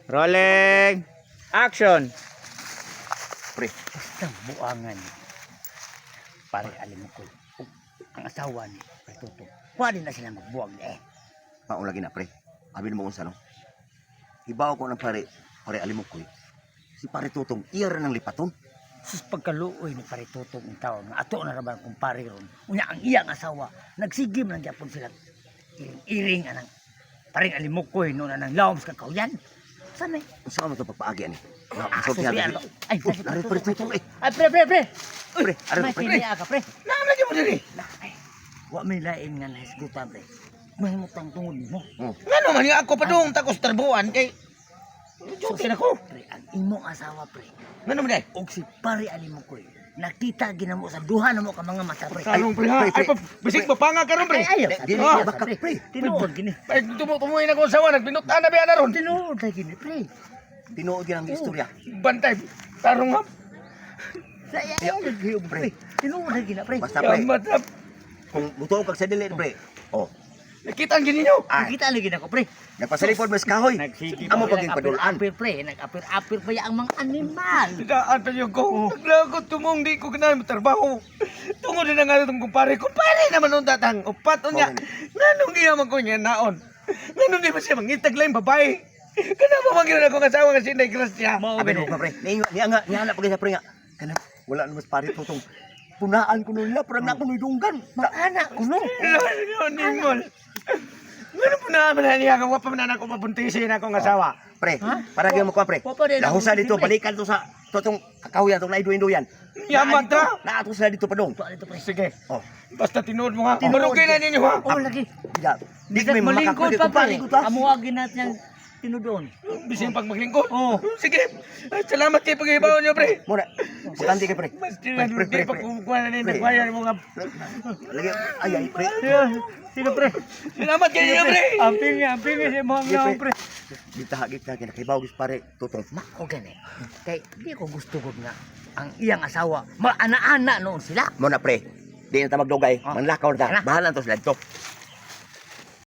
Rolling. Action. Pre, Basta buangan. Pare, alam mo ko. Ang asawa ni Pre Tutong. Pwede na sila magbuwag eh. paong lagi na pre. Abin mo kung sano. Ibaw ko ng pare alimukoy. Si pare Tutong, iya rin ng lipaton. Sus pagkaluoy ni Pare Tutong ang tao nga ato na raman kung pare ron. Unya ang iyang asawa, nagsigim lang gyapon sila. Iring anang paring alimukoy no na nang lawom sa kakawyan. Saan eh? Kung saan mo ito pagpaagi ani? Susi ano? Ay, Lari pare Tutong eh. Ay, pre. Pre, aray May pre. kiniya ka, pre. Naam lagi mo diri. Wa may lain nga nahisgutan, pre. Mahimutang tungod mo. Ngano man nga ako pa doon takos tarbuan kay Susi na ko. Pre, ang imong asawa, pre. ngano man day? Og si pare alimukoy. Nakita ginamo sa duha na mo ka mga mata, pre. Tarong pre ha. Ay pa bisig papanga karon pre. Ay, ayaw. Dili Ah, ka baka pre. Tinuod gini. Ay tumuin ako sa wana binutan na biya na ron. Tinuod na gini, pre. Tinuod yan ang istorya. Bantay tarong ha. Ayaw, pre. Tinuod na gini, pre. Basta pre, Yamat ha. kung buto kag sa dili pre. Oh, Nakita ang gini nyo. Nakita lagi na ko, pre. nagpasalipod mas kahoy. Nagsigip Amo paging padulaan. Apir, pre. Nag-apir-apir pa ang mga animal. Daan pa yung ko. Naglakot tumong di ko ganahan trabaho. Tungod na nga itong kumpare. Kumpare naman nung datang. Upat o niya. Nganong iya man ko niya naon. Nganong di ba siya mangitag lang babae. Kana ba magiging akong asawa nga sinday Kristya? Abin mo ka pre. Niya pag sa pre nga. Kana wala na mas pare Tutong. Punaan ko nila para na ko nidunggan. Anak ko, no? Nimol. Ngano po naman niya kung wapa man ako mabuntisin akong asawa. Pre, para gyud mo ko pre. Papa, din ako Lahusa dito pre. balikan to sa totong kakahuyan tong naido-indo yan. Yaman ta. Naato sila dito padong. Ito, pre. Sige. Oh, Basta tinuod mo ha. Tinuod. Marugay na ninyo ha. Oh, lagi. di Bisag may malingkod makakapit pa, ko pare pre. ko ta. Kamuwagin natin yung tinudon. Bisin pag maglingkod. Oh. Sige. Ay, salamat kayo pag-ibaw niyo pre. Muna. Bukanti kay pre. Mas Pre, di pa kumukuha na nito. Bayan mo nga. Lagi ay pre. Sige, pre. Salamat kayo pre. Amping sa mga Sige, ngayon, pre. Kita kinakibaw gis pare Tutong. O gani. Kay, di ko gusto ko nga ang iyang asawa. Maana-ana noon sila. Muna pre. Di na ta magdugay. Manlakaw na ta. Tara. Bahala to sila dito.